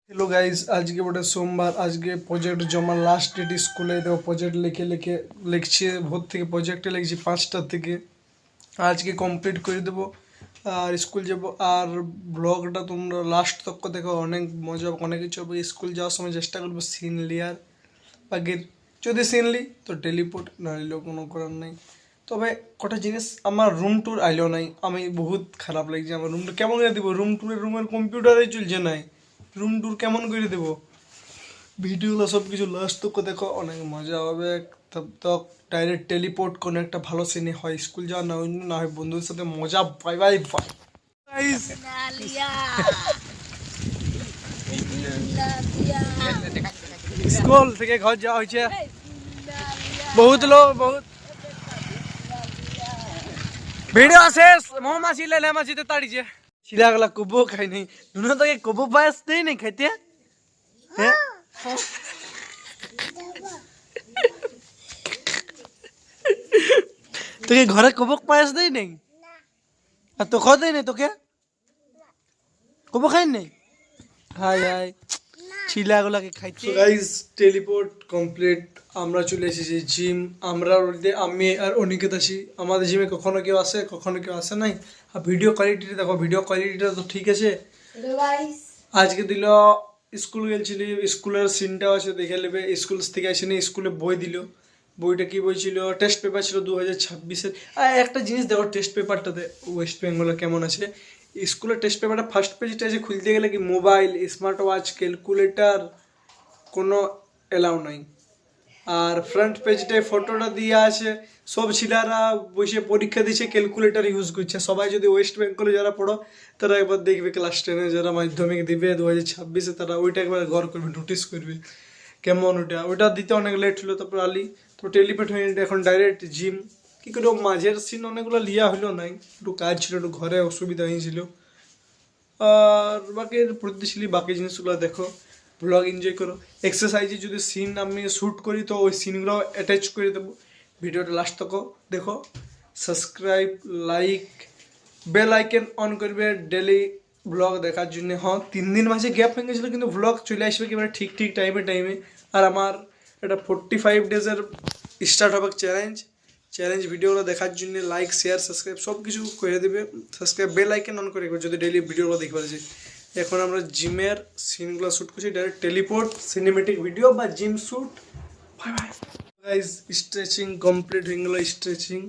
Hello guys, आज के बड़े सोमवार आज के प्रोजेक्ट जमा लास्ट डेट स्कूले देखो प्रोजेक्ट लिखे लिखे लिखছি ভোর থেকে প্রজেক্টে লিখছি 5টা থেকে আজকে কমপ্লিট করে দেবো আর স্কুল যাব। আর ব্লগটা তোমরা লাস্ট তক দেখো, অনেক মজা অনেক কিছু হবে। স্কুল যাওয়ার সময় চেষ্টা করবো সিন লিয়ার, বাকির যদি সিন লি তো টেলিপোর্ট না নিলেও কোনো করার নাই। তবে কটা জিনিস আমার রুম ট্যুর আইলো নাই, আমি বহুত খারাপ লাগছে। আমার রুম ট্যুর কেমন করে দেবো? রুমের কম্পিউটারে চলছে নাই, রুম ট্যুর কেমন করে দেবো? ভিডিওগুলো সব কিছু লাস্ট তক দেখো, অনেক মজা হবে। তব তক ডাইরেক্ট টেলিপোর্ট কোনো একটা ভালো সিনে হয়, স্কুল যাওয়া না অন্য না হয় বন্ধুদের সাথে মজা। Bye bye bye guys. School থেকে ঘর যাওয়া হয়েছে, বহুত লোক বহুত ভিডিও শেষ। মৌমাছি লেলে মাছিতে তাড়িছে ছিলাগুলা কবো খাই নাই, দুনো তোকে কবো পায়াস দেই নাই খাইতে। হ্যাঁ তোকে ঘরে কবক পায়াস দেই নাই আর তো খাওয়া দেয় নাই তোকে কবো খাই নাই। হাই হাই ছিলাগুলাকে খাইতে। গাইস টেলিপোর্ট কমপ্লিট, আমরা চলে এসেছি জিম। আমরা আমি আর অনিকেত আছি। আমাদের জিমে কখনো কেউ আসে কখনো কেউ আসে নাই। আর ভিডিও কোয়ালিটিটা দেখো, ভিডিও কোয়ালিটিটা তো ঠিক আছে। আজকে দিল স্কুল গেছিলি, স্কুলের সিনটাও আছে দেখে নেবে। স্কুল থেকে আসেনি, স্কুলে বই দিল। বইটা কি বই ছিল? টেস্ট পেপার ছিল 2026-এর। আর একটা জিনিস দেখো টেস্ট পেপারটাতে ওয়েস্ট বেঙ্গলে কেমন আছে। স্কুলের টেস্ট পেপারটা ফার্স্ট পেজটা আছে, খুলতে গেলে কি মোবাইল, স্মার্ট ওয়াচ, ক্যালকুলেটার কোনো এলাও নাই। আর ফ্রন্ট পেজটায় ফটোটা দিয়ে আছে, সব ছেলেরা বসে পরীক্ষা দিচ্ছে ক্যালকুলেটার ইউজ করছে। সবাই যদি ওয়েস্ট বেঙ্গলে যারা পড়ো তারা একবার দেখবে, ক্লাস 10-এ যারা মাধ্যমিক দিবে 2026-এ তারা ওইটা একবার গড় করবে, নোটিস করবে কেমন ওইটা দিতে অনেক লেট হলো। তারপর আলি তো টেলিপোর্ট হয়ে এখন ডাইরেক্ট জিম। কী করে মাঝের সিন অনেকগুলো লিয়া হলো নাই, একটু কাজ ছিল, একটু ঘরে অসুবিধা হয়েছিল। আর বাকি প্রতিশীলি বাকি জিনিসগুলো দেখো, ব্লগ এনজয় করো। এক্সারসাইজে যদি সিন আমি শ্যুট করি তো ওই সিনগুলো অ্যাটাচ করে দেবো। ভিডিওটা লাস্ট তক দেখো। Subscribe, like, bell icon on করবে ডেলি ব্লগ দেখার জন্য। হ্যাঁ 3 দিন মাঝে গ্যাপ হয়ে গেছিলো, কিন্তু ব্লগ চলে আসবে একেবারে ঠিক ঠিক টাইমে। আর আমার এটা 45 ডেজের স্টার্ট হবে চ্যালেঞ্জ ভিডিওগুলো দেখার জন্য লাইক শেয়ার সাবস্ক্রাইব সব কিছু করে দেবে। সাবস্ক্রাইব বেল আইকন অন করে যদি ডেলি ভিডিওগুলো দেখতে পাচ্ছি। এখন আমরা জিমের সিনগুলো শ্যুট করছি, ডাইরেক্ট টেলিপোর্ট সিনেমেটিক ভিডিও বা gym shoot. Bye bye guys. Stretching complete হয়ে গেল। স্ট্রেচিং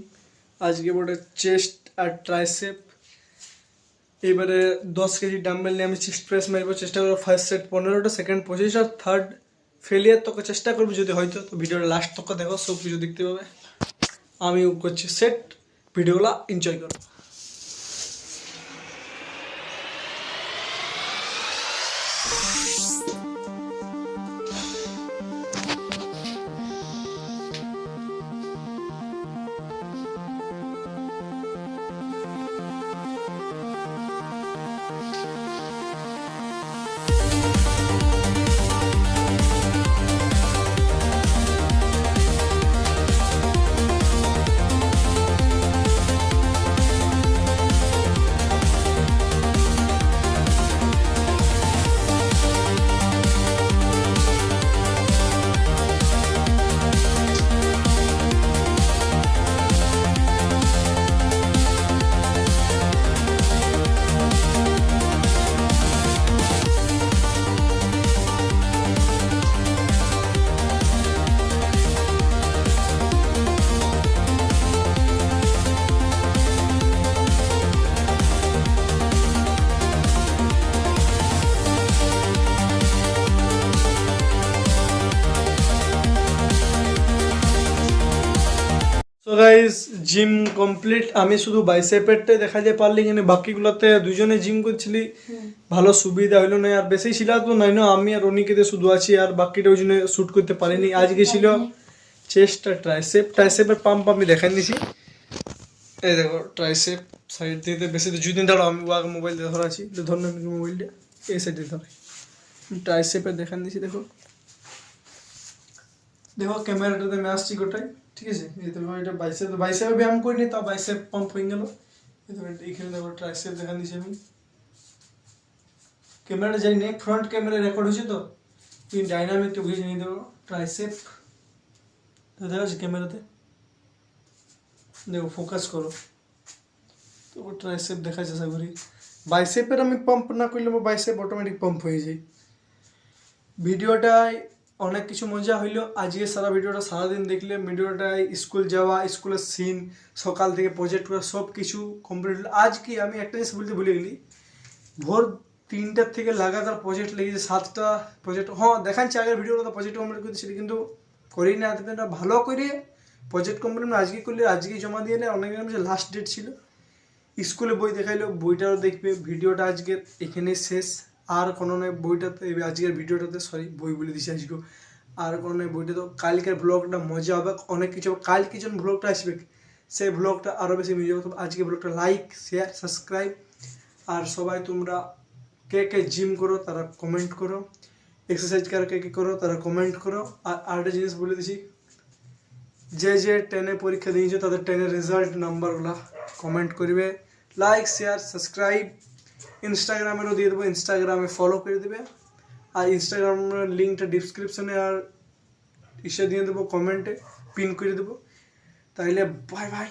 আজকে বড় চেস্ট আর ট্রাইসেপ। এবারে 10 কেজি ডাম্বেল নিয়ে আমি চেস্ট প্রেস মারবো। চেষ্টা করবো ফার্স্ট সেট 15টা, সেকেন্ড 25 আর থার্ড ফেলিয়ার তোকে চেষ্টা করবো যদি হয়তো। তো ভিডিওটা লাস্ট তোকে দেখো, সব কিছু দেখতে পাবে। আমিও করছি সেট, ভিডিওগুলো এনজয় করো। So guys gym complete. আমি শুধু বাইসেপেরটাই দেখা যায় পারলি, কিন্তু বাকিগুলোতে দুজনে জিম করছিলি, ভালো সুবিধা হইলো না। আর বেশি ছিল তো নাই না, আমি আর অনিকেতে শুধু আছি, আর বাকিটা ওই জন্য শ্যুট করতে পারিনি। আজকে ছিল চেস্ট আর ট্রাইসেপের পাম্প আমি দেখাই দিছি। এই দেখো ট্রাইসেপ সাইড দিয়ে বেশি দুদিন ধরো আমি ওয়াগ মোবাইল দিয়ে ধরা আছি, ধরুন আমি মোবাইলটা এই সাইডে ধরে ট্রাইসেপের দেখান দিছি। দেখো দেখো ক্যামেরাটাতে আমি আসছি গোটাই, ঠিক আছে। এই দেখো এটা বাইসেপে ব্যায়াম করিনি, তাও বাইসেপ পাম্প হয়ে গেল। এই দেখো এখানে দেখো ট্রাইসেপ দেখান দিছি আমি। ক্যামেরাটা জানি না ফ্রন্ট ক্যামেরা রেকর্ড হয়েছে তো তুই ডাইনামিকটা বুঝে নিয়ে দেবো ট্রাইসেপ দেখা যাচ্ছে ক্যামেরাতে দেখো ফোকাস করো তো ট্রাইসেপ দেখা যাচ্ছে আশা করি বাইসেপের আমি পাম্প না করলে আমার বাইসেপ অটোমেটিক পাম্প হয়ে যায় ভিডিওটায় অনেক কিছু মজা হইলো আজকে সারা ভিডিওটা সারাদিন দেখলে ভিডিওটায় স্কুল যাওয়া স্কুলের সিন সকাল থেকে প্রজেক্ট করা সব কিছু কমপ্লিট হলো আজকে আমি একটা জিনিস বলতে ভুলে গেলি ভোর 3টার থেকে লাগাতার প্রজেক্ট লেগেছে 7টা প্রজেক্ট হ্যাঁ দেখাচ্ছি আগের ভিডিওটা প্রজেক্ট কমপ্লিট করতে সেটা কিন্তু করেই না এতটা ভালো করে প্রজেক্ট কমপ্লিট আজকে করলে আজকেই জমা দিয়ে নেয় অনেক লাস্ট ডেট ছিল স্কুলে বই দেখাইলো বইটাও দেখবে ভিডিওটা আজকের এখানেই শেষ আর কোনো নয় বইটাতে আজকের ভিডিওটাতে সরি বই বলে দিছি আজকে আর কোনো নয় বইটা তো কালকের ব্লগটা মজা হবে অনেক কিছু কাল কিছু ব্লগটা আসবে সেই ব্লগটা আরও বেশি মজা হবে আজকে ব্লগটা লাইক শেয়ার সাবস্ক্রাইব আর সবাই তোমরা কে কে জিম করো তারা কমেন্ট করো এক্সারসাইজ কে কে করো তারা কমেন্ট করো আর আরেকটা জিনিস বলে দিছি যে 10-এ পরীক্ষা দিয়েছো তাদের 10-এর রেজাল্ট নাম্বারগুলো কমেন্ট করবে লাইক শেয়ার সাবস্ক্রাইব ইনস্টাগ্রামেরও দিয়ে দেবো ইনস্টাগ্রামে ফলো করে দেবে আর ইনস্টাগ্রামের লিঙ্কটা ডিসক্রিপশনে আর ইসে দিয়ে দেবো কমেন্টে পিন করে দেবো তাইলে বাই বাই